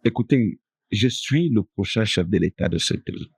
Écoutez, je suis le prochain chef de l'État de ce pays.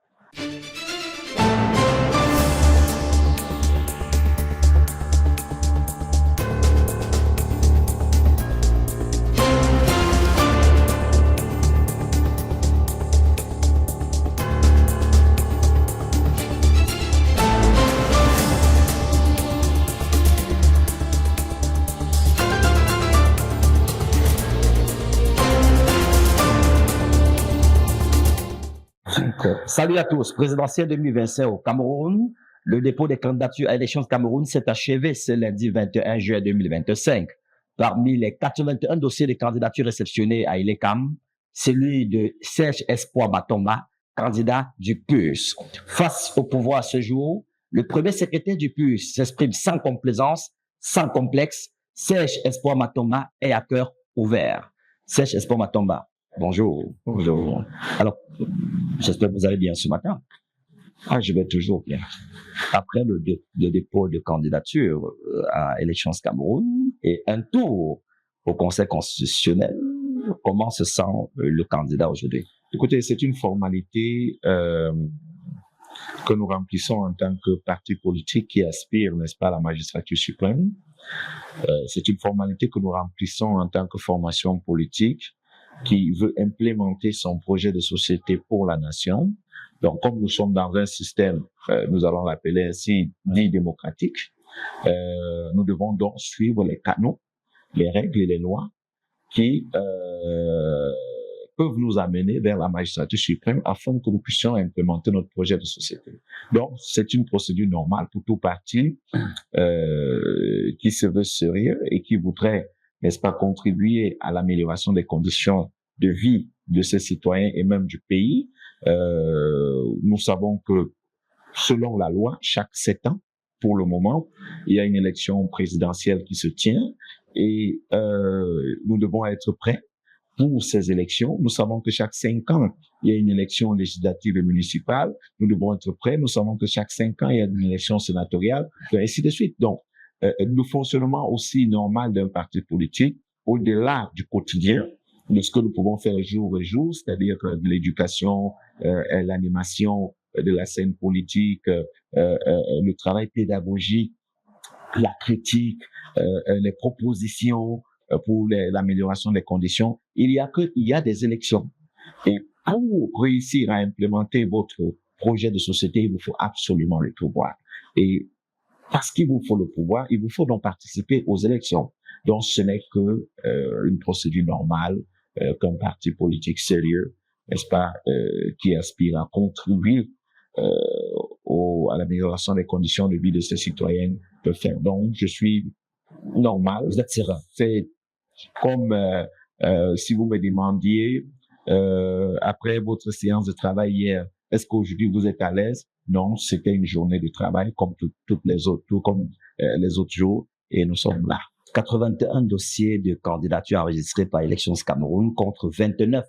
Salut à tous. Présidentielle 2025 au Cameroun. Le dépôt des candidatures à l'élection du Cameroun s'est achevé ce lundi 21 juillet 2025. Parmi les 81 dossiers de candidature réceptionnés à ILECAM, celui de Serge Espoir Batomba, candidat du PUS. Face au pouvoir ce jour, le premier secrétaire du PUS s'exprime sans complaisance, sans complexe. Serge Espoir Batomba est à cœur ouvert. Serge Espoir Batomba, bonjour. Bonjour. Alors, j'espère que vous allez bien ce matin. Je vais toujours bien. Après le dépôt de candidature à Élections Cameroun et un tour au Conseil constitutionnel, comment se sent le candidat aujourd'hui? Écoutez, c'est une formalité que nous remplissons en tant que parti politique qui aspire, n'est-ce pas, à la magistrature suprême. C'est une formalité que nous remplissons en tant que formation politique qui veut implémenter son projet de société pour la nation. Donc, comme nous sommes dans un système, nous allons l'appeler ainsi, dit démocratique, nous devons donc suivre les canons, les règles et les lois qui peuvent nous amener vers la magistrature suprême afin que nous puissions implémenter notre projet de société. Donc, c'est une procédure normale pour tout parti qui se veut sérieux et qui voudrait, n'est-ce pas, contribuer à l'amélioration des conditions de vie de ses citoyens et même du pays. Nous savons que, selon la loi, chaque 7 ans, pour le moment, il y a une élection présidentielle qui se tient et nous devons être prêts pour ces élections. Nous savons que chaque 5 ans, il y a une élection législative et municipale. Nous devons être prêts. Nous savons que chaque 5 ans, il y a une élection sénatoriale, et ainsi de suite. Donc, le fonctionnement aussi normal d'un parti politique, au-delà du quotidien, de ce que nous pouvons faire jour et jour, c'est-à-dire de l'éducation, l'animation de la scène politique, le travail pédagogique, la critique, les propositions pour l'amélioration des conditions. Il y a des élections. Et pour réussir à implémenter votre projet de société, il vous faut absolument le pouvoir. Et parce qu'il vous faut le pouvoir, il vous faut donc participer aux élections. Donc, ce n'est que une procédure normale qu'un parti politique sérieux, n'est-ce pas, qui aspire à contribuer à l'amélioration des conditions de vie de ses citoyens peut faire. Donc, je suis normal. Vous êtes serein. C'est comme si vous me demandiez, après votre séance de travail hier, est-ce qu'aujourd'hui vous êtes à l'aise? Non, c'était une journée de travail comme toutes les autres, tout comme les autres jours, et nous sommes là. 81 dossiers de candidature enregistrés par Élections Cameroun contre 29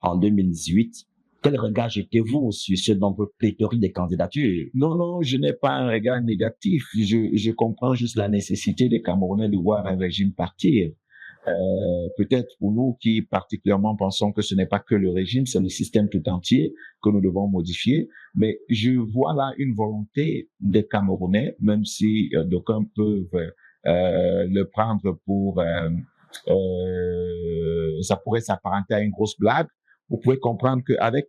en 2018. Quel regard jetez-vous sur ce nombre pléthorique de candidatures? Non, je n'ai pas un regard négatif. Je comprends juste la nécessité des Camerounais de voir un régime partir. Peut-être pour nous qui particulièrement pensons que ce n'est pas que le régime, c'est le système tout entier que nous devons modifier. Mais je vois là une volonté des Camerounais, même si d'aucuns peuvent le prendre pour ça pourrait s'apparenter à une grosse blague. Vous pouvez comprendre qu'avec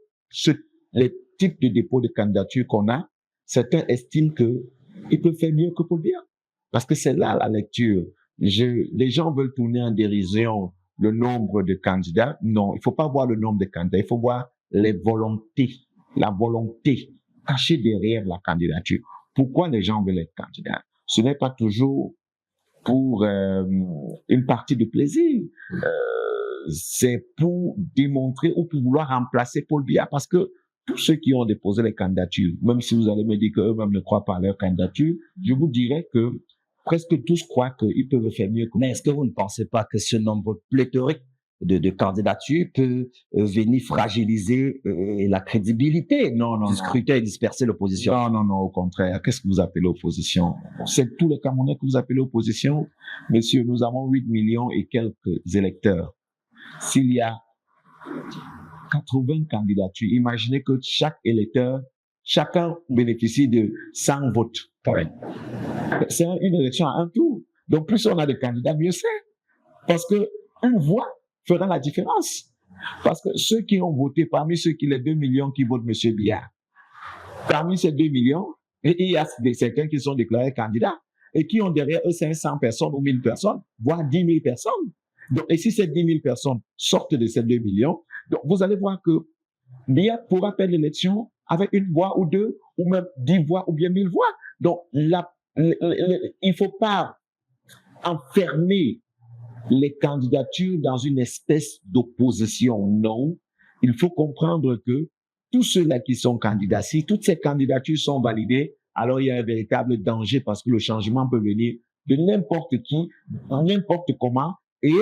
les types de dépôts de candidature qu'on a, certains estiment que ils peuvent faire mieux que pour le bien. Parce que c'est là la lecture. Les gens veulent tourner en dérision le nombre de candidats. Non, il faut pas voir le nombre de candidats. Il faut voir les volontés, la volonté cachée derrière la candidature. Pourquoi les gens veulent être candidats? Ce n'est pas toujours pour une partie de plaisir. C'est pour démontrer ou pour vouloir remplacer Paul Biya, parce que tous ceux qui ont déposé les candidatures, même si vous allez me dire qu'eux-mêmes ne croient pas à leur candidature, je vous dirais que presque tous croient qu'ils peuvent faire mieux. Mais est-ce que vous ne pensez pas que ce nombre pléthorique de candidatures peut venir fragiliser la crédibilité du scrutin et disperser l'opposition? Non, au contraire. Qu'est-ce que vous appelez opposition? C'est tous les Camerounais que vous appelez opposition? Messieurs, nous avons 8 millions et quelques électeurs. S'il y a 80 candidatures. Imaginez que chaque électeur, chacun bénéficie de 100 votes. Ouais. C'est une élection à un tour. Donc, plus on a de candidats, mieux c'est. Parce que une voix fera la différence. Parce que ceux qui ont voté, parmi ceux qui, les 2 millions qui votent M. Biya, parmi ces 2 millions, il y a certains qui sont déclarés candidats et qui ont derrière eux 500 personnes ou 1000 personnes, voire 10 000 personnes. Donc, et si ces 10 000 personnes sortent de ces 2 millions, donc vous allez voir que Biya pourra perdre l'élection avec une voix ou deux, ou même 10 voix ou bien 1000 voix. Donc, il ne faut pas enfermer les candidatures dans une espèce d'opposition. Non, il faut comprendre que tous ceux-là qui sont candidats, si toutes ces candidatures sont validées, alors il y a un véritable danger parce que le changement peut venir de n'importe qui, n'importe comment, et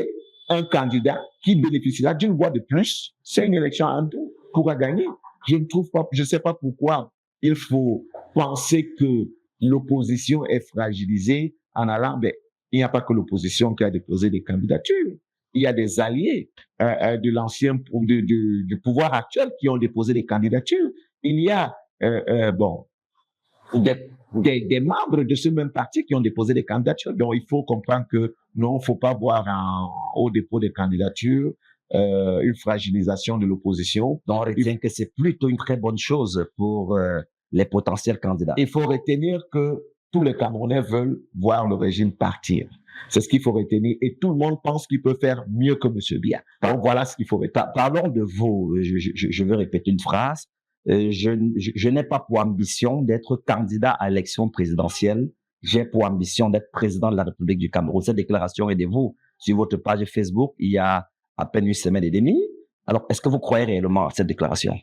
un candidat qui bénéficiera d'une voix de plus, c'est une élection à un tour, pourra gagner. Je ne sais pas pourquoi il faut penser que l'opposition est fragilisée en allant, il n'y a pas que l'opposition qui a déposé des candidatures. Il y a des alliés de l'ancien, du pouvoir actuel qui ont déposé des candidatures. Il y a, des membres de ce même parti qui ont déposé des candidatures. Donc, il faut comprendre que non, il ne faut pas voir au dépôt des candidatures une fragilisation de l'opposition. Donc, on retient que c'est plutôt une très bonne chose pour les potentiels candidats. Il faut retenir que tous les Camerounais veulent voir le régime partir. C'est ce qu'il faut retenir. Et tout le monde pense qu'il peut faire mieux que M. Biya. Donc, voilà ce qu'il faut retenir. Parlons de vous. Je vais répéter une phrase. Je n'ai pas pour ambition d'être candidat à l'élection présidentielle. J'ai pour ambition d'être président de la République du Cameroun. Cette déclaration est de vous sur votre page Facebook il y a à peine une semaine et demie. Alors, est-ce que vous croyez réellement à cette déclaration?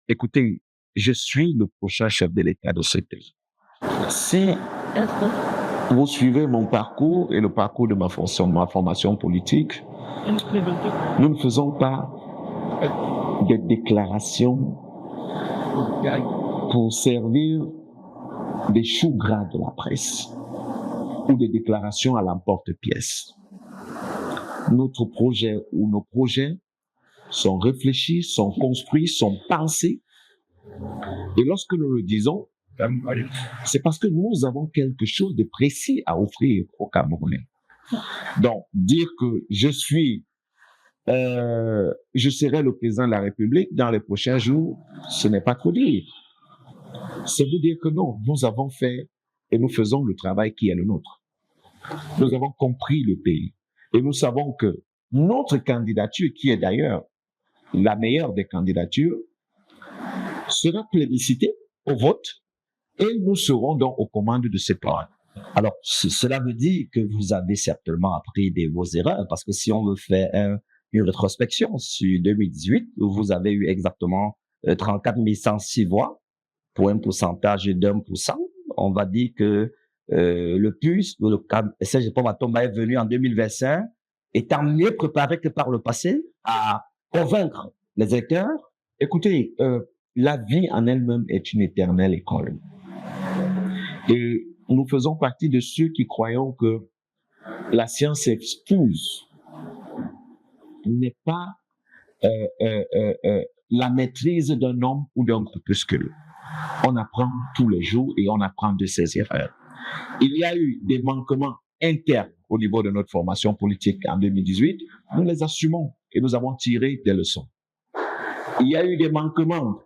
Écoutez, je suis le prochain chef de l'État de ce pays. Si vous suivez mon parcours et le parcours de ma formation politique, nous ne faisons pas des déclarations pour servir des choux gras de la presse ou des déclarations à l'emporte-pièce. Notre projet ou nos projets sont réfléchis, sont construits, sont pensés. Et lorsque nous le disons, c'est parce que nous avons quelque chose de précis à offrir aux Camerounais. Donc, dire que je serai le président de la République dans les prochains jours, ce n'est pas trop dire. C'est vous dire que non, nous avons fait et nous faisons le travail qui est le nôtre. Nous avons compris le pays et nous savons que notre candidature, qui est d'ailleurs la meilleure des candidatures, sera plébiscitée au vote et nous serons donc aux commandes de ces plans. Alors, cela veut dire que vous avez certainement appris de vos erreurs, parce que si on veut faire une rétrospection sur 2018, vous avez eu exactement 34 106 voix pour un pourcentage d'1%. On va dire que le PUS, le Serge Matomba est venu en 2025, étant mieux préparé que par le passé à convaincre les électeurs. Écoutez, la vie en elle-même est une éternelle école. Et nous faisons partie de ceux qui croyons que la science expuse n'est pas la maîtrise d'un homme ou d'un groupuscule. On apprend tous les jours et on apprend de ses erreurs. Il y a eu des manquements internes au niveau de notre formation politique en 2018. Nous les assumons et nous avons tiré des leçons. Il y a eu des manquements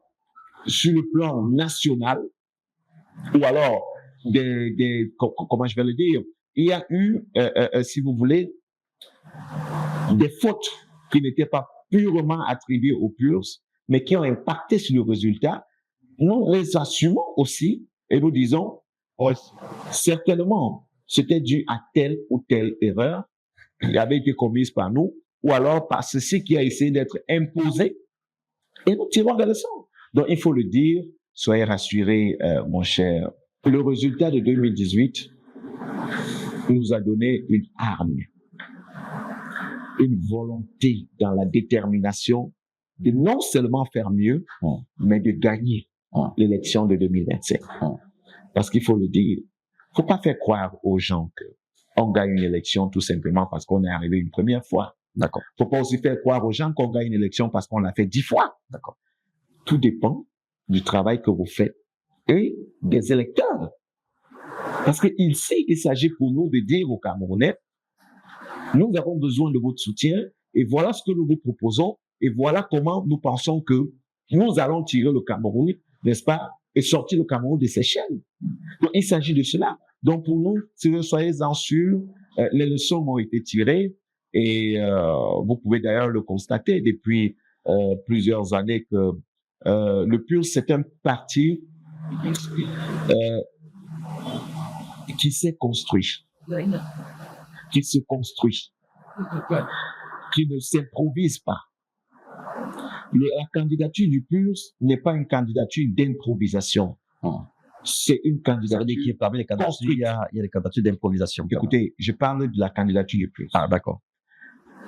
sur le plan national ou alors comment je vais le dire, il y a eu, si vous voulez, des fautes qui n'étaient pas purement attribuées au PURS, mais qui ont impacté sur le résultat. Nous les assumons aussi et nous disons, certainement, c'était dû à telle ou telle erreur qui avait été commise par nous, ou alors par ceci qui a essayé d'être imposé, et nous tirons des leçons. Donc, il faut le dire, soyez rassurés, mon cher. Le résultat de 2018 nous a donné une arme, une volonté dans la détermination de non seulement faire mieux, mais de gagner l'élection de 2025. Parce qu'il faut le dire, il ne faut pas faire croire aux gens qu'on gagne une élection tout simplement parce qu'on est arrivé une première fois. D'accord. Il ne faut pas aussi faire croire aux gens qu'on gagne une élection parce qu'on l'a fait 10 fois. D'accord. Tout dépend du travail que vous faites et des électeurs. Parce qu'il sait qu'il s'agit pour nous de dire aux Camerounais, nous avons besoin de votre soutien et voilà ce que nous vous proposons et voilà comment nous pensons que nous allons tirer le Cameroun, n'est-ce pas, et sortir le Cameroun de ses chaînes. Donc, il s'agit de cela. Donc, pour nous, soyez-en sûrs, les leçons ont été tirées et vous pouvez d'ailleurs le constater depuis plusieurs années que le PUR, c'est un parti qui s'est construit, qui se construit, qui ne s'improvise pas. La candidature du PUR n'est pas une candidature d'improvisation. C'est une candidature. Ça veut dire qu'il parmi les candidatures, il y a des candidatures d'improvisation. Écoutez, je parle de la candidature du PUR. Ah, d'accord.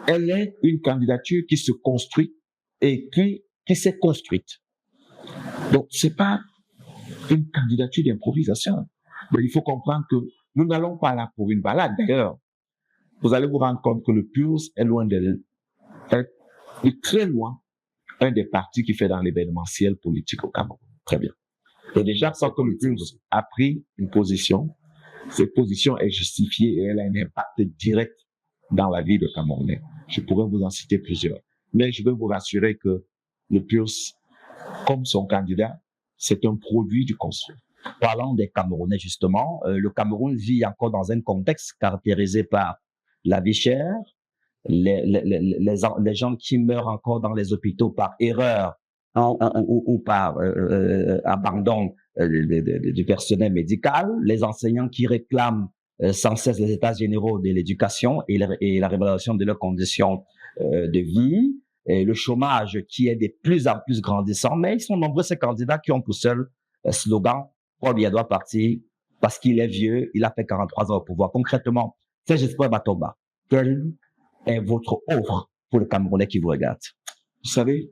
Elle est une candidature qui se construit et qui s'est construite. Donc, c'est pas une candidature d'improvisation. Mais il faut comprendre que nous n'allons pas là pour une balade. D'ailleurs, vous allez vous rendre compte que le PUR est loin est très loin un des partis qui fait dans l'événementiel politique au Cameroun. Très bien. Et déjà, sans que le PUR a pris une position, cette position est justifiée et elle a un impact direct dans la vie de Camerounais. Je pourrais vous en citer plusieurs. Mais je veux vous rassurer que le PUR, comme son candidat, c'est un produit du construit. Parlant des Camerounais, justement, le Cameroun vit encore dans un contexte caractérisé par la vie chère, les gens qui meurent encore dans les hôpitaux par erreur ou par abandon du personnel médical, les enseignants qui réclament sans cesse les états généraux de l'éducation et la révélation de leurs conditions de vie, et le chômage qui est de plus en plus grandissant, mais ils sont nombreux ces candidats qui ont pour seul slogan « Paul Biya doit partir parce qu'il est vieux, il a fait 43 ans au pouvoir ». Concrètement, Serge Espoir Batomba, quelle est votre offre pour le Camerounais qui vous regarde? Vous savez,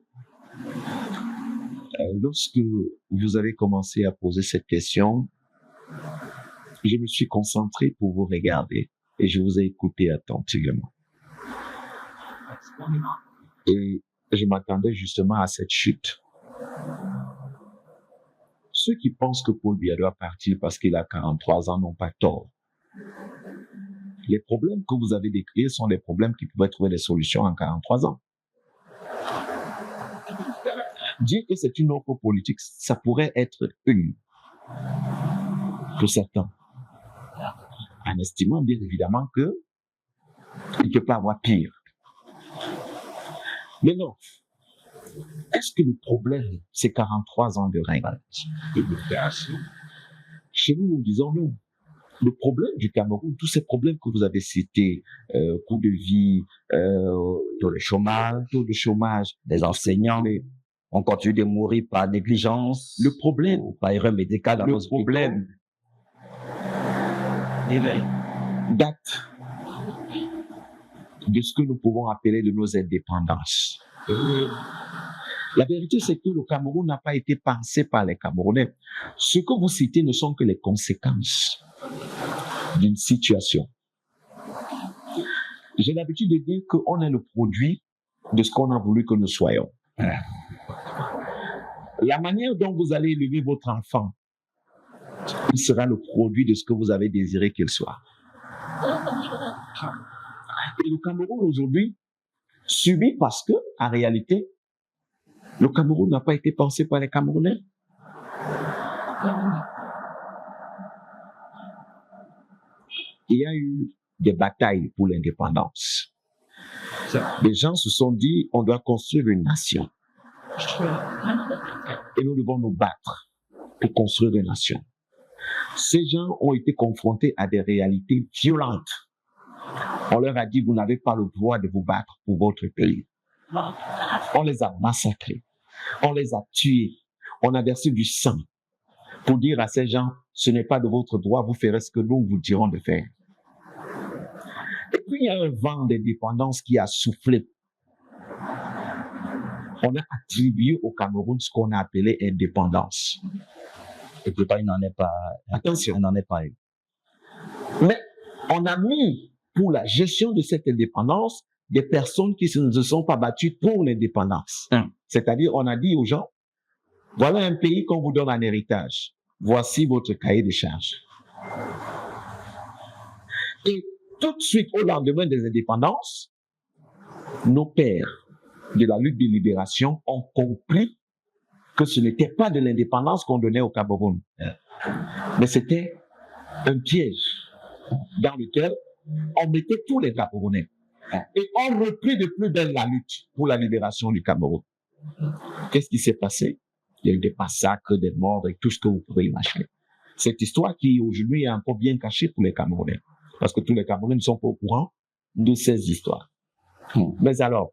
lorsque vous avez commencé à poser cette question, je me suis concentré pour vous regarder et je vous ai écouté attentivement. Et je m'attendais justement à cette chute. Ceux qui pensent que Paul Biya doit partir parce qu'il a 43 ans n'ont pas tort. Les problèmes que vous avez décrits sont des problèmes qui pouvaient trouver des solutions en 43 ans. Dire que c'est une offre politique, ça pourrait être une pour certains. En estimant bien évidemment que il ne peut pas avoir pire. Mais non. Est-ce que le problème, c'est 43 ans de règne? Chez nous, nous disons non. Le problème du Cameroun, tous ces problèmes que vous avez cités, coût de vie, Taux de chômage, des enseignants, on continue de mourir par négligence, le problème, ou par erreur médicale dans nos hôpitaux. Le problème date de ce que nous pouvons appeler de nos indépendances. La vérité, c'est que le Cameroun n'a pas été pensé par les Camerounais. Ce que vous citez ne sont que les conséquences d'une situation. J'ai l'habitude de dire qu'on est le produit de ce qu'on a voulu que nous soyons. La manière dont vous allez élever votre enfant, il sera le produit de ce que vous avez désiré qu'il soit. Et le Cameroun aujourd'hui subit parce que, en réalité, le Cameroun n'a pas été pensé par les Camerounais. Il y a eu des batailles pour l'indépendance. Les gens se sont dit, on doit construire une nation. Et nous devons nous battre pour construire une nation. Ces gens ont été confrontés à des réalités violentes. On leur a dit, vous n'avez pas le droit de vous battre pour votre pays. On les a massacrés. On les a tués. On a versé du sang pour dire à ces gens, ce n'est pas de votre droit, vous ferez ce que nous vous dirons de faire. Et puis il y a un vent d'indépendance qui a soufflé. On a attribué au Cameroun ce qu'on a appelé indépendance. Et pourtant, il n'en est pas. Attention. Il n'en est pas eu. Mais on a mis pour la gestion de cette indépendance des personnes qui ne se sont pas battues pour l'indépendance. C'est-à-dire, on a dit aux gens, voilà un pays qu'on vous donne en héritage. Voici votre cahier de charges. Et tout de suite, au lendemain des indépendances, nos pères de la lutte de libération ont compris que ce n'était pas de l'indépendance qu'on donnait au Cameroun, mais c'était un piège dans lequel on mettait tous les Camerounais. Et on reprit de plus belle la lutte pour la libération du Cameroun. Qu'est-ce qui s'est passé? Il y a eu des massacres, des morts et tout ce que vous pouvez imaginer. Cette histoire qui aujourd'hui est encore bien cachée pour les Camerounais. Parce que tous les Camerounais ne sont pas au courant de ces histoires. Mais alors,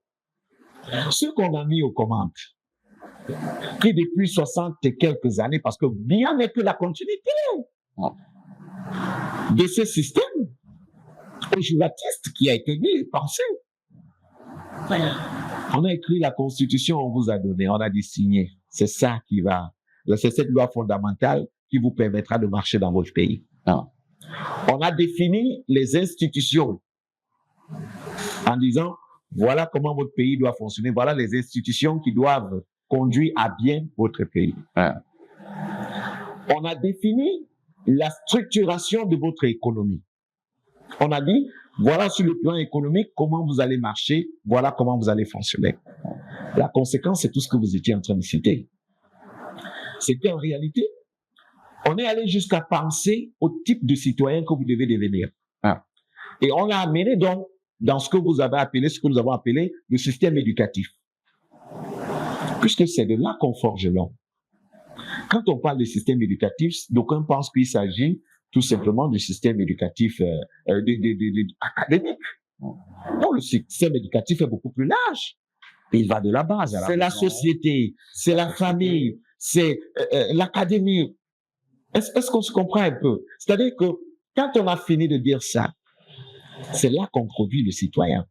ceux qu'on a mis aux commandes, qui depuis 60 et quelques années, parce que bien n'est que la continuité de ce système joulatiste qui a été mis, pensé. On a écrit la Constitution, on vous a donné, on a dit signer. C'est ça qui va, c'est cette loi fondamentale qui vous permettra de marcher dans votre pays. On a défini les institutions en disant, voilà comment votre pays doit fonctionner, voilà les institutions qui doivent conduire à bien votre pays. On a défini la structuration de votre économie. On a dit, voilà sur le plan économique comment vous allez marcher, voilà comment vous allez fonctionner. La conséquence, c'est tout ce que vous étiez en train de citer. C'est qu'en réalité, on est allé jusqu'à penser au type de citoyen que vous devez devenir. Et on l'a amené donc dans ce que vous avez appelé, ce que nous avons appelé le système éducatif. Puisque c'est de là qu'on forge l'homme. Quand on parle de système éducatif, d'aucuns pensent qu'il s'agit tout simplement du système éducatif académique. Non, le système éducatif est beaucoup plus large. Il va de la base. C'est la société, c'est la famille, c'est l'académie. Est-ce qu'on se comprend un peu? C'est-à-dire que quand on a fini de dire ça, c'est là qu'on produit le citoyen.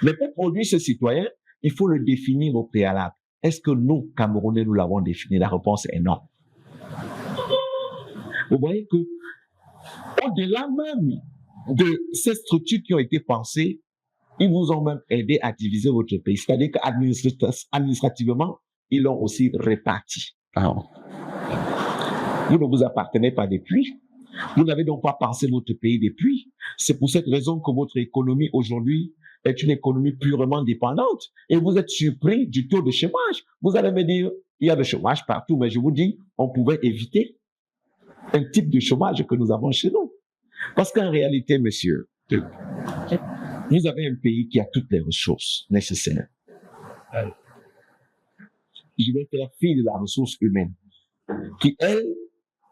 Mais pour produire ce citoyen, il faut le définir au préalable. Est-ce que nous, Camerounais, nous l'avons défini? La réponse est non. Vous voyez que, au-delà même de ces structures qui ont été pensées, ils vous ont même aidé à diviser votre pays. C'est-à-dire qu'administrativement, ils l'ont aussi réparti. Vous ne vous appartenez pas depuis. Vous n'avez donc pas pensé votre pays depuis. C'est pour cette raison que votre économie aujourd'hui est une économie purement dépendante. Et vous êtes surpris du taux de chômage. Vous allez me dire, il y a le chômage partout, mais je vous dis, on pouvait éviter un type de chômage que nous avons chez nous. Parce qu'en réalité, monsieur, vous avez un pays qui a toutes les ressources nécessaires. Je vais faire fi de la ressource humaine, qui, elle,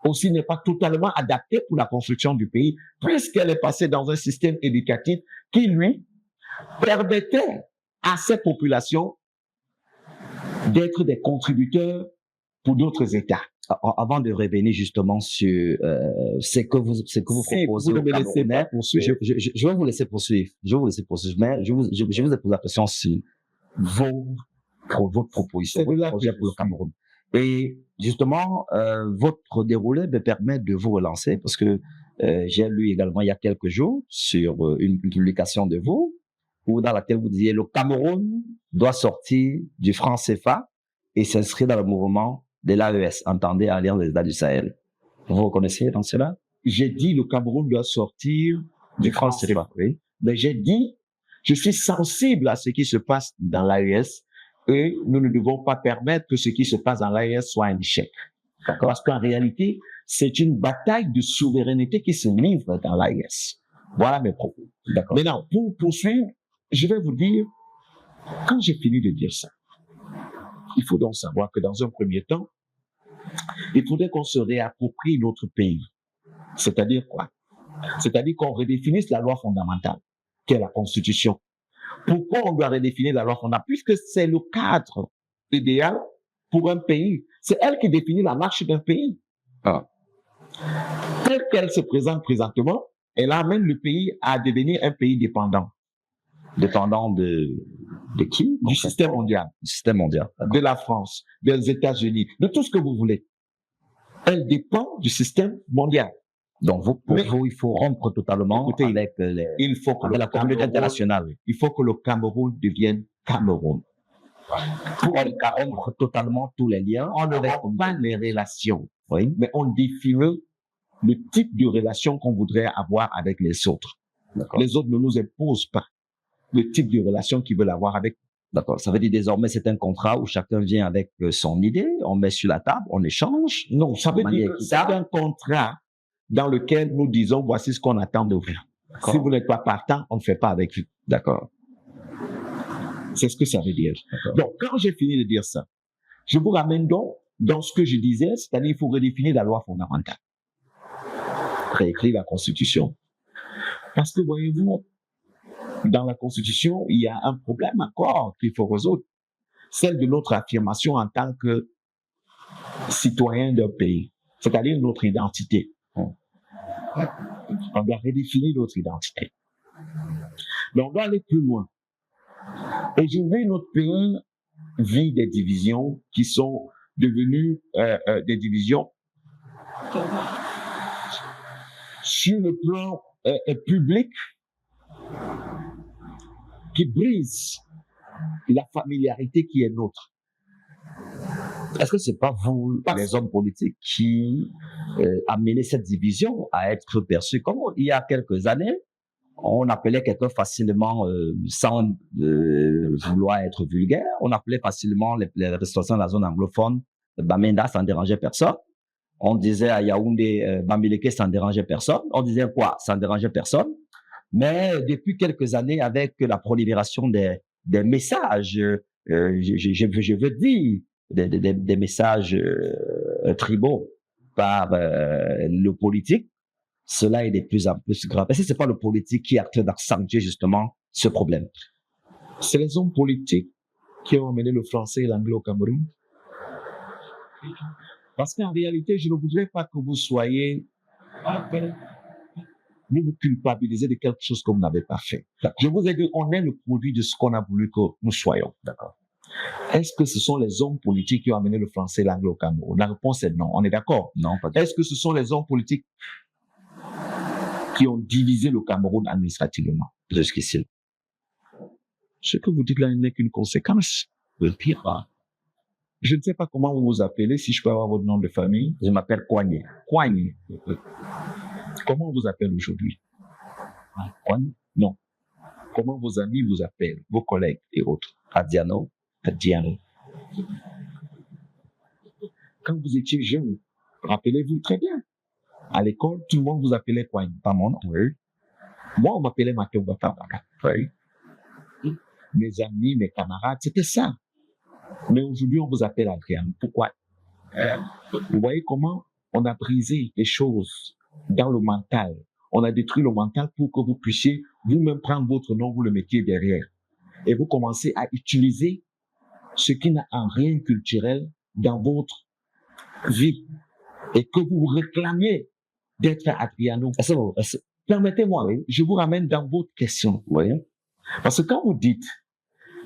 aussi n'est pas totalement adaptée pour la construction du pays, puisqu'elle est passée dans un système éducatif qui, lui, permettait à ces populations d'être des contributeurs pour d'autres États. Avant de revenir justement sur ce que vous proposez aux Camerounais, je vais vous laisser poursuivre. Mais je vous ai posé la question sur votre proposition, votre projet pour le Cameroun. Et justement, votre déroulé me permet de vous relancer parce que j'ai lu également il y a quelques jours sur une publication de vous dans laquelle vous disiez le Cameroun doit sortir du franc CFA et s'inscrire dans le mouvement de l'AES, entendez Alliance des États du Sahel. Vous reconnaissez dans cela? J'ai dit le Cameroun doit sortir du franc CFA. Oui. Mais j'ai dit, je suis sensible à ce qui se passe dans l'AES et nous ne devons pas permettre que ce qui se passe dans l'AES soit un échec. Parce qu'en réalité, c'est une bataille de souveraineté qui se livre dans l'AES. Voilà mes propos. Maintenant, pour poursuivre, je vais vous dire, quand j'ai fini de dire ça, il faut donc savoir que dans un premier temps, il faudrait qu'on se réapproprie notre pays. C'est-à-dire quoi? C'est-à-dire qu'on redéfinisse la loi fondamentale, qui est la Constitution. Pourquoi on doit redéfinir la loi fondamentale? Puisque c'est le cadre idéal pour un pays. C'est elle qui définit la marche d'un pays. Telle qu'elle se présente présentement, elle amène le pays à devenir un pays dépendant. Dépendant de qui? Du système mondial. Du système mondial. De la France, des États-Unis, de tout ce que vous voulez. Elle dépend du système mondial. Donc, pour vous, il faut rompre totalement avec il faut que la communauté internationale. Il faut que le Cameroun devienne Cameroun. Pour rompre totalement tous les liens. On ne rompt pas les relations, oui, mais on définit le type de relation qu'on voudrait avoir avec les autres. Les autres ne nous imposent pas le type de relation qu'ils veulent avoir avec. D'accord. Ça veut dire désormais c'est un contrat où chacun vient avec son idée, on met sur la table, on échange. Non, ça veut dire que c'est un contrat dans lequel nous disons voici ce qu'on attend de vous. Si vous n'êtes pas partant, on ne fait pas avec vous. D'accord. C'est ce que ça veut dire. Donc, quand j'ai fini de dire ça, je vous ramène donc dans ce que je disais, c'est-à-dire il faut redéfinir la loi fondamentale. Réécrire la Constitution. Parce que, voyez-vous, dans la Constitution, il y a un problème encore qu'il faut résoudre. Celle de notre affirmation en tant que citoyen d'un pays, c'est-à-dire notre identité. On doit redéfinir notre identité. Mais on doit aller plus loin. Aujourd'hui, notre pays vit des divisions qui sont devenues des divisions sur le plan public qui brisent la familiarité qui est nôtre. Est-ce que c'est pas vous, les hommes politiques, qui amenez cette division à être perçue comme il y a quelques années, on appelait quelqu'un facilement, sans vouloir être vulgaire, on appelait facilement les restaurants de la zone anglophone, Bamenda, ça ne dérangeait personne. On disait à Yaoundé, Bamileke, ça ne dérangeait personne. On disait quoi? Ça ne dérangeait personne. Mais depuis quelques années, avec la prolifération des messages, je veux dire, des messages tribaux par le politique, cela est de plus en plus grave. Est-ce que c'est pas le politique qui est en train d'accentuer justement ce problème? C'est les hommes politiques qui ont amené le français et l'anglais au Cameroun. Parce qu'en réalité, je ne voudrais pas que vous soyez, vous vous culpabilisez de quelque chose que vous n'avez pas fait. Je vous ai dit, on est le produit de ce qu'on a voulu que nous soyons. D'accord. Est-ce que ce sont les hommes politiques qui ont amené le français et l'anglais au Cameroun? La réponse est non. On est d'accord? Non, pas du tout. Est-ce que ce sont les hommes politiques qui ont divisé le Cameroun administrativement? Jusqu'ici. Ce que vous dites là n'est qu'une conséquence. Le pire. Je ne sais pas comment vous vous appelez, si je peux avoir votre nom de famille. Je m'appelle Kouagné. Kouagné. Comment on vous appelle aujourd'hui? Kouagné? Non. Comment vos amis vous appellent, vos collègues et autres? Adiano. Adiano. Quand vous étiez jeune, rappelez-vous très bien. À l'école, tout le monde vous appelait Kouagné. Pas mon nom. Oui. Moi, on m'appelait Mathieu Batabaka. Oui. Mes amis, mes camarades, c'était ça. Mais aujourd'hui, on vous appelle Adrien. Pourquoi? Vous voyez comment on a brisé les choses dans le mental. On a détruit le mental pour que vous puissiez vous-même prendre votre nom, vous le mettiez derrière. Et vous commencez à utiliser ce qui n'a en rien culturel dans votre vie. Et que vous réclamiez d'être Adriano. Permettez-moi, je vous ramène dans votre question. Oui. Parce que quand vous dites,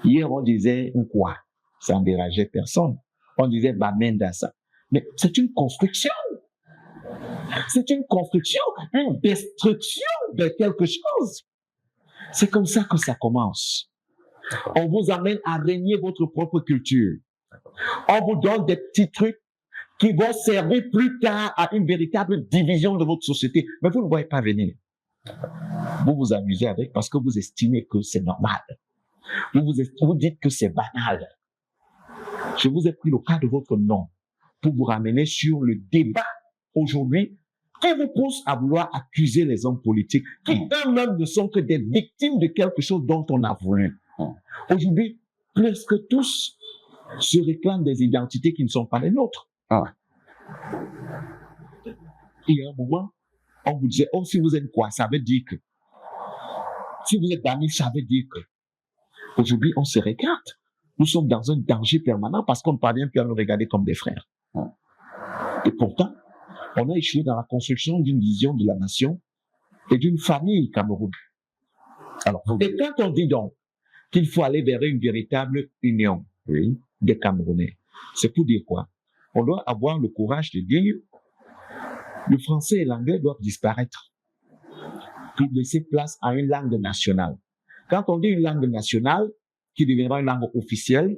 hier on disait quoi? Ça ne dérangeait personne. On disait Bamenda ça. Mais c'est une construction. C'est une construction, une destruction de quelque chose. C'est comme ça que ça commence. On vous amène à régner votre propre culture. On vous donne des petits trucs qui vont servir plus tard à une véritable division de votre société. Mais vous ne voyez pas venir. Vous vous amusez avec parce que vous estimez que c'est normal. Vous dites que c'est banal. Je vous ai pris le cas de votre nom pour vous ramener sur le débat aujourd'hui qui vous pousse à vouloir accuser les hommes politiques qui eux-mêmes ne sont que des victimes de quelque chose dont on a voulu. Aujourd'hui, plus que tous se réclament des identités qui ne sont pas les nôtres. Il y a un moment, on vous disait, oh, si vous êtes quoi, ça veut dire que. Si vous êtes d'amis, ça veut dire que. Aujourd'hui, on se regarde. Nous sommes dans un danger permanent parce qu'on ne parvient plus à nous regarder comme des frères. Et pourtant, on a échoué dans la construction d'une vision de la nation et d'une famille Cameroun. Alors, et quand on dit donc qu'il faut aller vers une véritable union des Camerounais, c'est pour dire quoi? On doit avoir le courage de dire Le français et l'anglais doivent disparaître pour laisser place à une langue nationale. Quand on dit une langue nationale qui deviendra une langue officielle,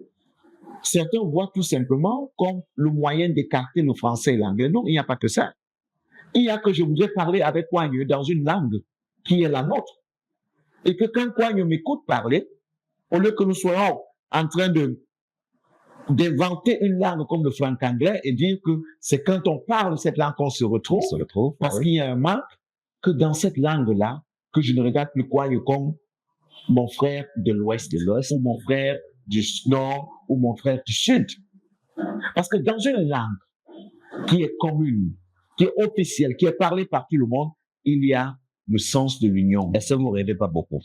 certains voient tout simplement comme le moyen d'écarter le français et l'anglais. Non, il n'y a pas que ça. Il y a que je voudrais parler avec Kouagne dans une langue qui est la nôtre. Et que quand Kouagne m'écoute parler, au lieu que nous soyons en train d'inventer une langue comme le franc-anglais et dire que c'est quand on parle cette langue qu'on se retrouve, parce qu'il y a un manque, que dans cette langue-là, que je ne regarde plus Kouagne comme mon frère de l'Ouest, ou mon frère du Nord, ou mon frère du Sud. Parce que dans une langue qui est commune, qui est officielle, qui est parlée par tout le monde, il y a le sens de l'union. Est-ce que vous ne rêvez pas beaucoup?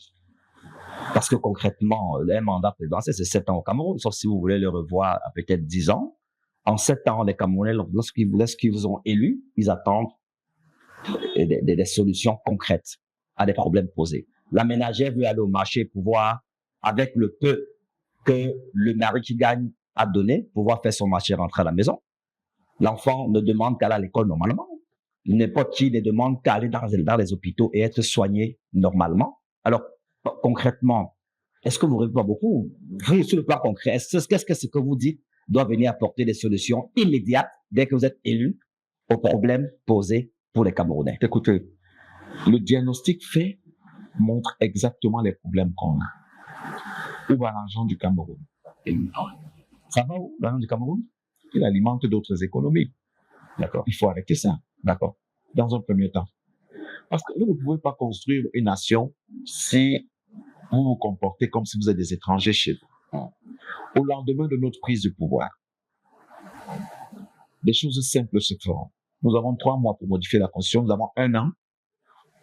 Parce que concrètement, un mandat présidentiel, c'est 7 ans au Cameroun, sauf si vous voulez le revoir à peut-être 10 ans. En 7 ans, les Camerounais, lorsqu'ils vous ont élu, ils attendent des solutions concrètes à des problèmes posés. La ménagère veut aller au marché, pouvoir, avec le peu que le mari qui gagne a donné, pouvoir faire son marché, rentrer à la maison. L'enfant ne demande qu'à aller à l'école normalement. N'importe qui ne demande qu'à aller dans les hôpitaux et être soigné normalement. Alors, concrètement, est-ce que vous ne rêvez pas beaucoup? Vous, sur le plan concret, qu'est-ce que ce que vous dites doit venir apporter des solutions immédiates dès que vous êtes élu aux problèmes posés pour les Camerounais? Écoutez, le diagnostic fait montre exactement les problèmes qu'on a. Où va l'argent du Cameroun? Ça va où, l'argent du Cameroun? Il alimente d'autres économies. D'accord. Il faut arrêter ça. D'accord. Dans un premier temps. Parce que vous ne pouvez pas construire une nation si vous vous comportez comme si vous êtes des étrangers chez vous. Au lendemain de notre prise de pouvoir, des choses simples se feront. Nous avons 3 mois pour modifier la Constitution. Nous avons 1 an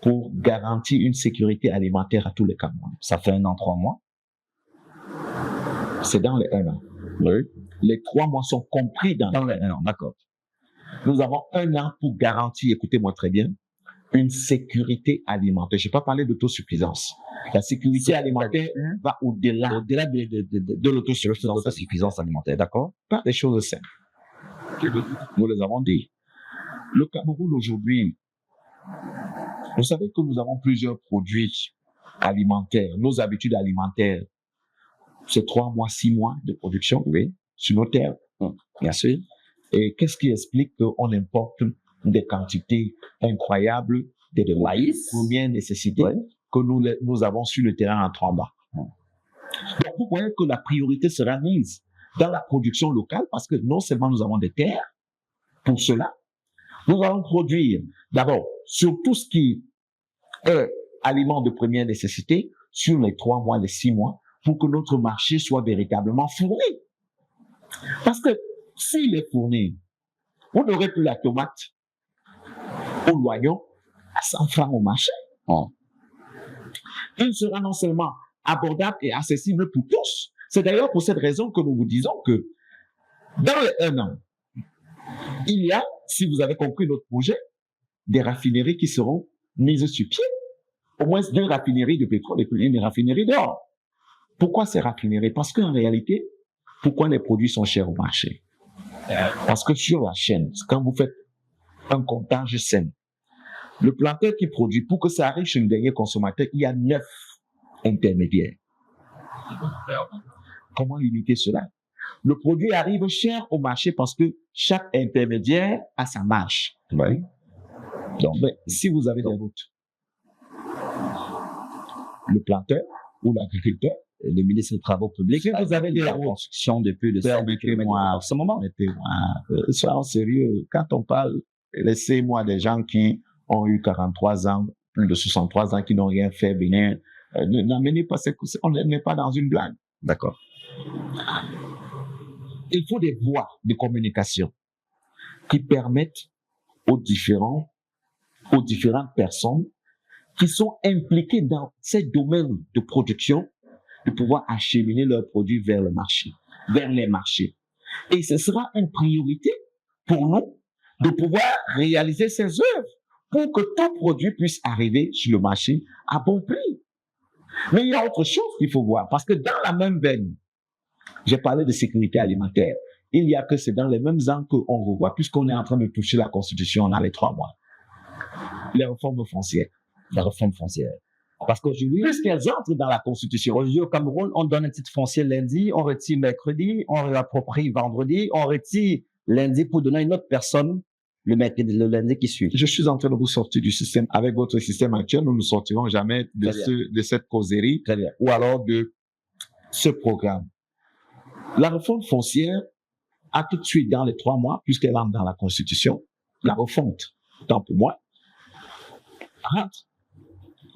pour garantir une sécurité alimentaire à tous les Camerounais. Ça fait 1 an, 3 mois. C'est dans les 1 an. Oui. Les 3 mois sont compris dans les 1 an, d'accord. Nous avons 1 an pour garantir, écoutez-moi très bien, une sécurité alimentaire. Je n'ai pas parlé d'autosuffisance. La sécurité alimentaire va au-delà de l'autosuffisance alimentaire, d'accord? Par des choses simples. Nous les avons dit. Le Cameroun aujourd'hui, vous savez que nous avons plusieurs produits alimentaires. Nos habitudes alimentaires, c'est 3 mois, 6 mois de production, oui, sur nos terres, bien sûr. Et qu'est-ce qui explique qu'on importe des quantités incroyables de maïs, première nécessité, que nous avons sur le terrain en 3 mois. Donc, vous voyez que la priorité sera mise dans la production locale parce que non seulement nous avons des terres pour cela, nous allons produire d'abord sur tout ce qui est aliment de première nécessité sur les 3 mois, les 6 mois, pour que notre marché soit véritablement fourni. Parce que s'il est fourni, on n'aurait plus la tomate au l'oignon à 100 francs au marché. Il sera non seulement abordable et accessible pour tous. C'est d'ailleurs pour cette raison que nous vous disons que dans les 1 an, il y a, si vous avez compris notre projet, des raffineries qui seront mises sur pied. Au moins 2 raffineries de pétrole et une raffinerie d'or. Pourquoi ces raffineries? Parce qu'en réalité, pourquoi les produits sont chers au marché? Parce que sur la chaîne, quand vous faites un comptage sain, le planteur qui produit, pour que ça arrive chez le dernier consommateur, il y a 9 intermédiaires. Comment limiter cela? Le produit arrive cher au marché parce que chaque intermédiaire a sa marge. Oui. Donc, si vous avez des routes, le planteur ou l'agriculteur, le ministre des Travaux publics, si vous avez des construction depuis le 5 km en ce moment. Soyons sérieux. Quand on parle, laissez-moi des gens qui ont eu 43 ans, plus de 63 ans, qui n'ont rien fait, venir. N'amenez pas on ne les met pas dans une blague. D'accord. Il faut des voies de communication qui permettent aux différentes personnes qui sont impliquées dans ces domaines de production de pouvoir acheminer leurs produits vers le marché, vers les marchés. Et ce sera une priorité pour nous de pouvoir réaliser ces œuvres pour que tout produit puisse arriver sur le marché à bon prix. Mais il y a autre chose qu'il faut voir, parce que dans la même veine, j'ai parlé de sécurité alimentaire. Il y a que c'est dans les mêmes ans qu'on revoit, puisqu'on est en train de toucher la Constitution dans les 3 mois. les réformes foncières. La réforme foncière. Parce qu'aujourd'hui, Puisqu'elles entrent dans la Constitution. aujourd'hui au Cameroun, on donne un titre foncier lundi, on retire mercredi, on réapproprie vendredi, on retire lundi pour donner à une autre personne le mercredi, le lundi qui suit. Je suis en train de vous sortir du système. Avec votre système actuel, nous ne sortirons jamais de cette causerie Très bien. ou alors de ce programme. La réforme foncière a tout de suite, dans les 3 mois, puisqu'elle entre dans la Constitution, la refonte, tant pour moi, rentre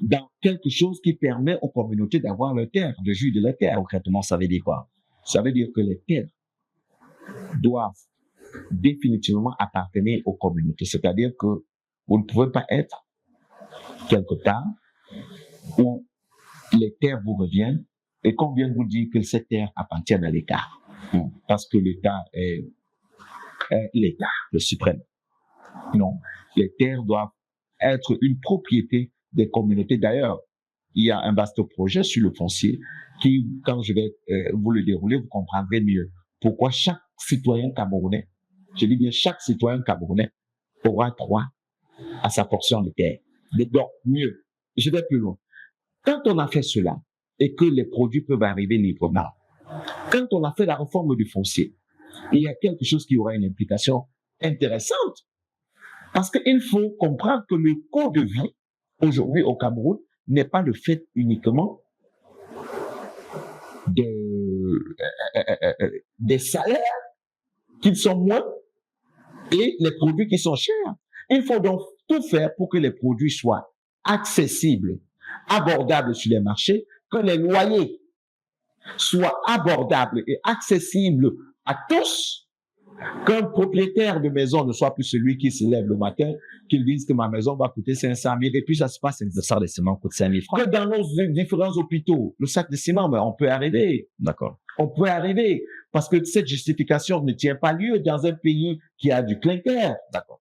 dans quelque chose qui permet aux communautés d'avoir leur terre, de jouir de leur terre. Concrètement, ça veut dire quoi? Ça veut dire que les terres doivent définitivement appartenir aux communautés. C'est-à-dire que vous ne pouvez pas être quelque part où les terres vous reviennent et qu'on vient vous dire que ces terres appartiennent à l'État. Parce que l'État est l'État, le suprême. Non, les terres doivent être une propriété des communautés. D'ailleurs, il y a un vaste projet sur le foncier qui, quand je vais vous le dérouler, vous comprendrez mieux pourquoi chaque citoyen camerounais, je dis bien chaque citoyen camerounais, aura droit à sa portion de terre. Donc, mieux, je vais plus loin. Quand on a fait cela et que les produits peuvent arriver librement, quand on a fait la réforme du foncier, il y a quelque chose qui aura une implication intéressante. Parce qu'il faut comprendre que le coût de vie, aujourd'hui au Cameroun, n'est pas le fait uniquement des salaires qui sont moins et les produits qui sont chers. Il faut donc tout faire pour que les produits soient accessibles, abordables sur les marchés, que les loyers soient abordables et accessibles à tous, qu'un propriétaire de maison ne soit plus celui qui se lève le matin, qu'il dise que ma maison va coûter 500 000 et puis ça se passe. Le sac de ciment coûte 5 000 francs. Que dans nos différents hôpitaux, le sac de ciment, mais on peut arriver. D'accord. On peut arriver parce que cette justification ne tient pas lieu dans un pays qui a du clinker. D'accord.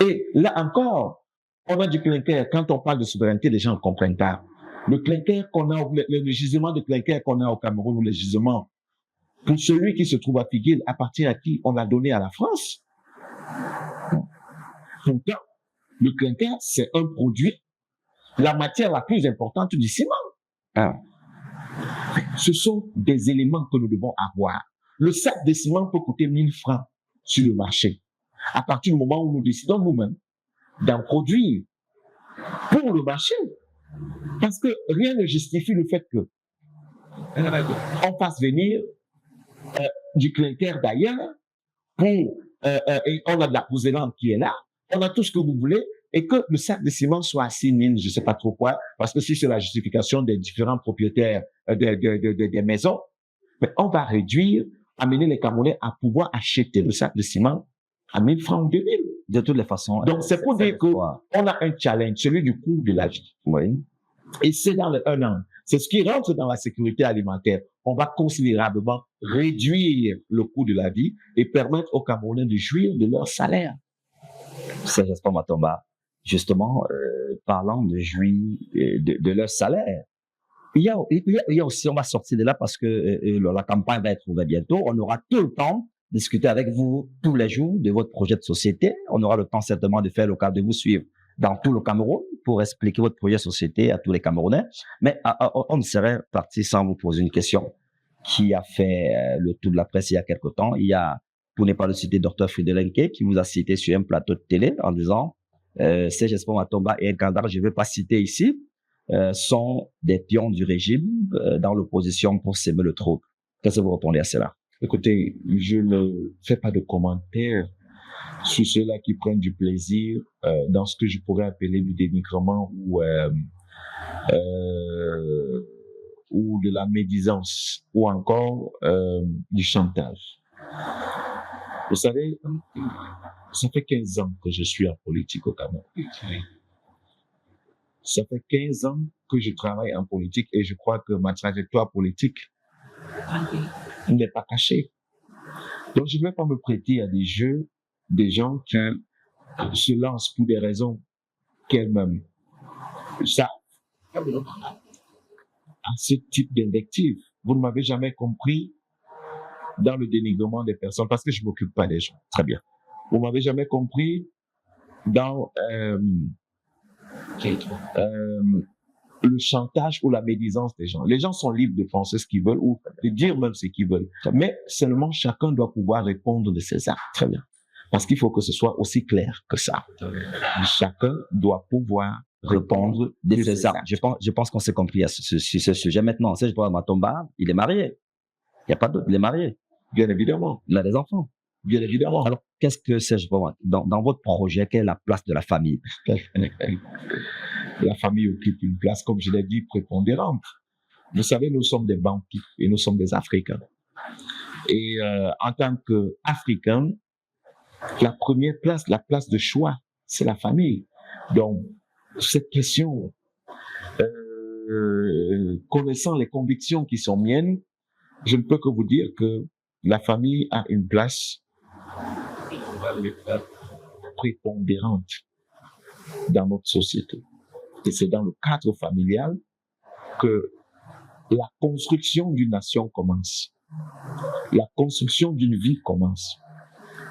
Et là encore, on a du clinker. Quand on parle de souveraineté, les gens ne comprennent pas. Le clinker qu'on a, le gisement de clinker qu'on a au Cameroun, ou le gisement, pour celui qui se trouve à Figuil, appartient à qui on l'a donné à la France. Pourtant, le clinker, c'est un produit, la matière la plus importante du ciment. Ah. Ce sont des éléments que nous devons avoir. Le sac de ciment peut coûter 1 000 francs sur le marché. À partir du moment où nous décidons nous-mêmes d'en produire pour le marché. Parce que rien ne justifie le fait que on fasse venir du clinker d'ailleurs et on a de la poussélante qui est là, on a tout ce que vous voulez et que le sac de ciment soit à 6 000, je ne sais pas trop quoi, parce que si c'est la justification des différents propriétaires des maisons, mais on va réduire, amener les Camerounais à pouvoir acheter le sac de ciment à 1 000 francs ou 2 000. De toutes les façons. Donc c'est pour dire qu'on a un challenge, celui du coût de la vie. Oui. Et c'est dans un an. C'est ce qui rentre dans la sécurité alimentaire. On va considérablement réduire le coût de la vie et permettre aux Camerounais de jouir de leur salaire. C'est Espoir Matomba. Justement, parlant de jouir de leur salaire, il y a aussi, on va sortir de là parce que la campagne va être ouverte bientôt. On aura tout le temps de discuter avec vous tous les jours de votre projet de société. On aura le temps certainement de faire le cas de vous suivre dans tout le Cameroun pour expliquer votre projet de société à tous les Camerounais. Mais on ne serait parti sans vous poser une question qui a fait le tour de la presse il y a quelque temps. Il y a, pour ne pas le citer, Dr Fridelenke qui vous a cité sur un plateau de télé en disant Serge Espoir Matomba et Gandar, je ne vais pas citer ici, sont des pions du régime dans l'opposition pour s'aimer le trouble. Qu'est-ce que vous répondez à cela? Écoutez, je ne fais pas de commentaires sur ceux-là qui prennent du plaisir dans ce que je pourrais appeler du dénigrement ou de la médisance ou encore du chantage. Vous savez, ça fait 15 ans que je suis en politique au Cameroun. Ça fait 15 ans que je travaille en politique et je crois que ma trajectoire politique n'est pas cachée. Donc, je ne vais pas me prêter à des jeux des gens qui se lancent pour des raisons qu'elles-mêmes savent à ce type d'invective. Vous ne m'avez jamais compris dans le dénigrement des personnes parce que je ne m'occupe pas des gens. Très bien. Vous ne m'avez jamais compris dans le chantage ou la médisance des gens. Les gens sont libres de penser ce qu'ils veulent ou de dire même ce qu'ils veulent. Mais seulement chacun doit pouvoir répondre de ses actes. Très bien. Parce qu'il faut que ce soit aussi clair que ça. Chacun doit pouvoir répondre de ses actes. Je pense qu'on s'est compris à ce sujet. Maintenant, Serge Matomba, il est marié. Il n'y a pas d'autre, il est marié. Bien évidemment. Il a des enfants. Bien évidemment. Alors, qu'est-ce que Serge Matomba, dans votre projet, quelle est la place de la famille? La famille occupe une place, comme je l'ai dit, prépondérante. Vous savez, nous sommes des Bantous et nous sommes des Africains. Et en tant qu'Africains, la première place, la place de choix, c'est la famille. Donc, cette question, connaissant les convictions qui sont miennes, je ne peux que vous dire que la famille a une place prépondérante dans notre société. Et c'est dans le cadre familial que la construction d'une nation commence. La construction d'une vie commence.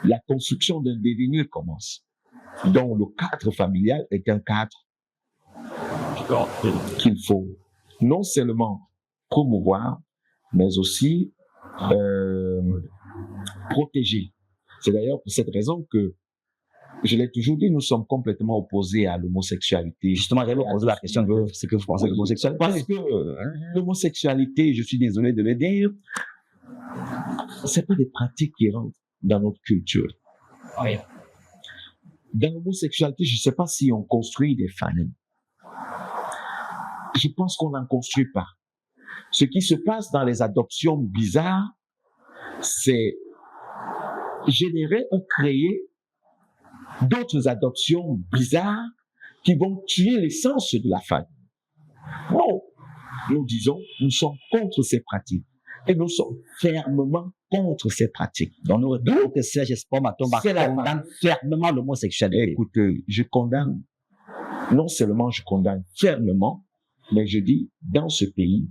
La construction d'un devenir commence. Donc, le cadre familial est un cadre qu'il faut non seulement promouvoir, mais aussi protéger. C'est d'ailleurs pour cette raison que je l'ai toujours dit, nous sommes complètement opposés à l'homosexualité. Justement, j'allais poser la question, c'est que vous pensez de l'homosexualité? Parce que l'homosexualité, je suis désolé de le dire, c'est pas des pratiques qui rentrent dans notre culture. Oui. Dans l'homosexualité, je ne sais pas si on construit des familles. Je pense qu'on n'en construit pas. Ce qui se passe dans les adoptions bizarres, c'est générer ou créer d'autres adoptions bizarres qui vont tuer l'essence de la famille. Non, nous disons, nous sommes contre ces pratiques et nous sommes fermement contre ces pratiques. Donc, nous retenons que Serge Matomba condamne fermement l'homosexualité. Écoutez, je condamne, non seulement je condamne fermement, mais je dis, dans ce pays,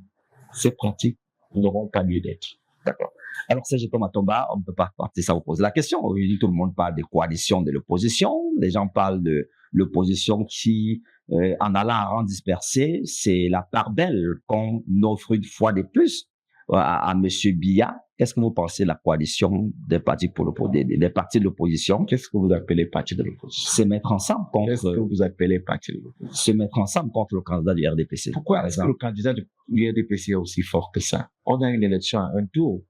ces pratiques n'auront pas lieu d'être. D'accord. Alors, Serge Matomba, on ne peut pas partir sans vous poser la question. Aujourd'hui, tout le monde parle des coalitions de l'opposition. Les gens parlent de l'opposition qui, en allant à rang dispersé, c'est la part belle qu'on offre une fois de plus à Monsieur Biya. Qu'est-ce que vous pensez de la coalition des partis des partis de l'opposition? Qu'est-ce que vous appelez partis de l'opposition? Se mettre ensemble contre. Qu'est-ce que vous appelez partis de l'opposition? Se mettre ensemble contre le candidat du RDPC. Pourquoi est-ce que le candidat du RDPC est aussi fort que ça? On a une élection à un tour.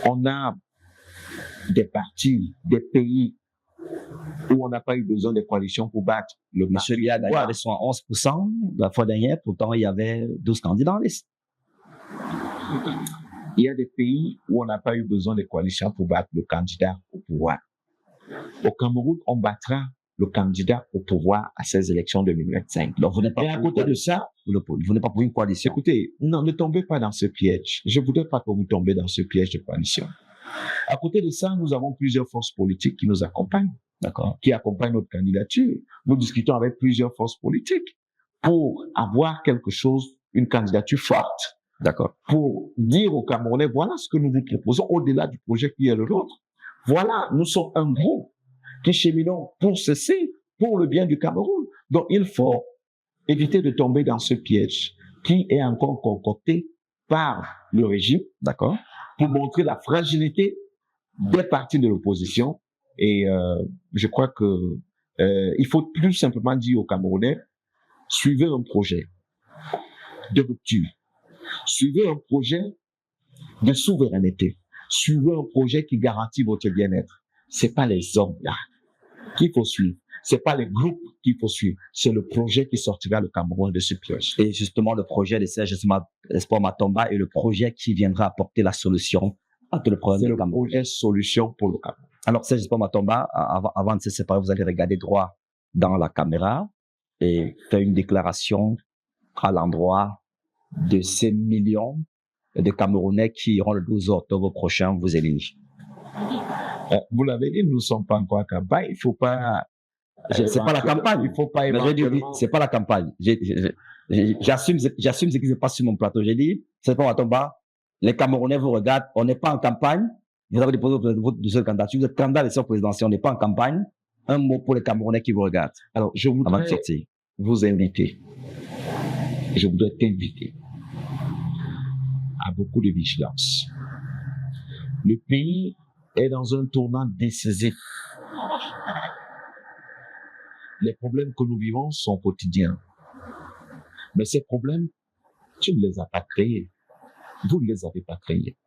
On a des partis, des pays où on n'a pas eu besoin de coalition pour battre le Monsieur Biya, d'ailleurs, ils sont à 11% la fois dernière. Pourtant, il y avait 12 candidats en liste. Il y a des pays où on n'a pas eu besoin de coalition pour battre le candidat au pouvoir. Au Cameroun, on battra le candidat au pouvoir à ces élections 2025. Donc, vous n'êtes pas et à côté de ça, vous n'êtes pas pour une coalition. Écoutez, non, ne tombez pas dans ce piège. Je ne voudrais pas que vous tombiez dans ce piège de coalition. À côté de ça, nous avons plusieurs forces politiques qui nous accompagnent, d'accord, qui accompagnent notre candidature. Nous discutons avec plusieurs forces politiques pour avoir quelque chose, une candidature forte. D'accord. Pour dire aux Camerounais, voilà ce que nous vous proposons au-delà du projet qui est le nôtre. Voilà, nous sommes un groupe qui cheminons pour ceci, pour le bien du Cameroun. Donc, il faut éviter de tomber dans ce piège qui est encore concocté par le régime, d'accord, pour montrer la fragilité des partis de l'opposition. Et je crois que il faut plus simplement dire aux Camerounais, suivez un projet de rupture. Suivez un projet de souveraineté. Suivez un projet qui garantit votre bien-être. C'est pas les hommes là qu'il faut suivre. C'est pas les groupes qu'il faut suivre. C'est le projet qui sortira le Cameroun de ce piège. Et justement, le projet de Serge Matomba est le projet qui viendra apporter la solution à tout le problème du Cameroun. C'est le projet solution pour le Cameroun. Alors, Serge Matomba, avant de se séparer, vous allez regarder droit dans la caméra et faire une déclaration à l'endroit de ces millions de Camerounais qui iront le 12 octobre prochain vous élire. Vous l'avez dit, nous ne sommes pas encore en campagne. Il ne faut pas... C'est pas la campagne. Il faut pas éventuellement... C'est pas la campagne. J'assume ce qui se passe sur mon plateau. J'ai dit, c'est pas Matomba, les Camerounais vous regardent, on n'est pas en campagne. Vous avez déposé votre candidature, vous êtes candidat à l'élection présidentielle, on n'est pas en campagne. Un mot pour les Camerounais qui vous regardent Alors, je avant de voudrais sortir. vous inviter, je voudrais t'inviter à beaucoup de vigilance. Le pays est dans un tournant décisif. Les problèmes que nous vivons sont quotidiens. Mais ces problèmes, tu ne les as pas créés. Vous ne les avez pas créés.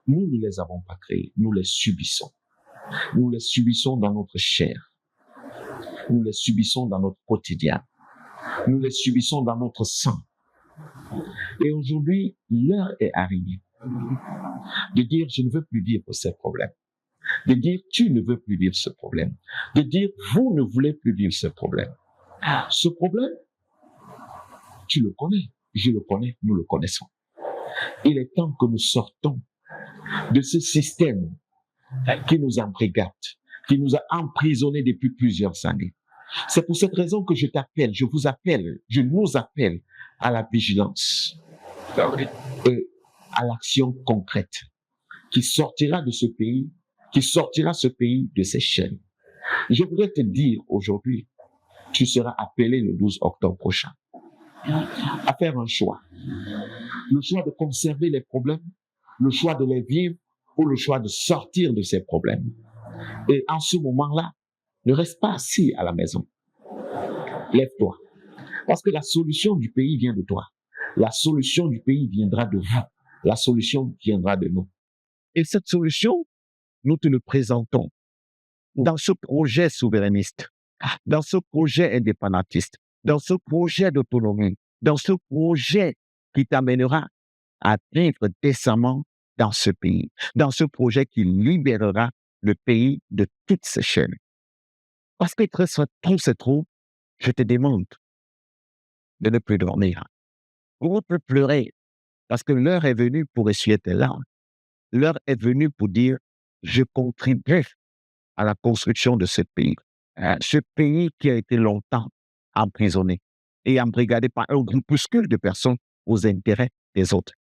Nous ne les avons pas créés. Nous les subissons. Nous les subissons dans notre chair. Nous les subissons dans notre quotidien. Nous les subissons dans notre sang. Et aujourd'hui, l'heure est arrivée de dire je ne veux plus vivre ces problèmes. De dire tu ne veux plus vivre ce problème. De dire vous ne voulez plus vivre ce problème. Ce problème, tu le connais, je le connais, nous le connaissons. Il est temps que nous sortons de ce système qui nous embrigade, qui nous a emprisonnés depuis plusieurs années. C'est pour cette raison que je t'appelle, je vous appelle, je nous appelle à la vigilance et à l'action concrète qui sortira de ce pays, qui sortira ce pays de ses chaînes. Je voudrais te dire aujourd'hui, tu seras appelé le 12 octobre prochain à faire un choix. Le choix de conserver les problèmes, le choix de les vivre ou le choix de sortir de ces problèmes. Et en ce moment-là, ne reste pas assis à la maison. Lève-toi. Parce que la solution du pays vient de toi. La solution du pays viendra de vous. La solution viendra de nous. Et cette solution, nous te le présentons dans ce projet souverainiste, dans ce projet indépendantiste, dans ce projet d'autonomie, dans ce projet qui t'amènera à vivre décemment dans ce pays, dans ce projet qui libérera le pays de toutes ces chaînes. Parce qu'il te reste trop, c'est trop, je te demande de ne plus dormir. Ou peut pleurer, parce que l'heure est venue pour essuyer tes larmes. L'heure est venue pour dire, je contribue à la construction de ce pays. Ce pays qui a été longtemps emprisonné et embrigadé par un groupuscule de personnes aux intérêts des autres.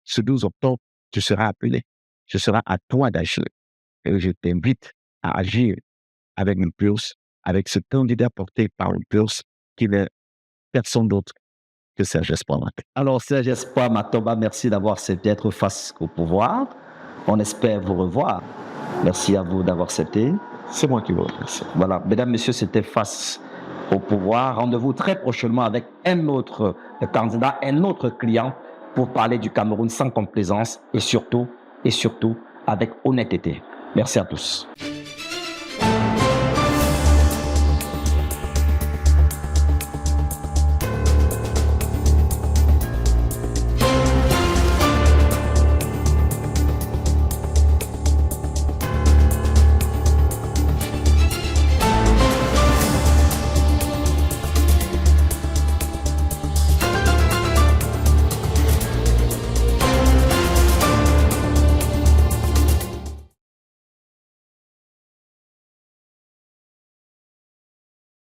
Ce 12 octobre, tu seras appelé. Ce sera à toi d'agir. Et je t'invite à agir avec une pulse, avec ce candidat porté par une pulse qui n'est personne d'autre que Serge Espoir Matomba. Alors, Serge Espoir Matomba, merci d'avoir accepté d'être face au pouvoir. On espère vous revoir. Merci à vous d'avoir accepté. C'est moi qui vous remercie. Voilà, mesdames, messieurs, c'était Face au pouvoir. Rendez-vous très prochainement avec un autre candidat, un autre client pour parler du Cameroun sans complaisance et surtout avec honnêteté. Merci à tous.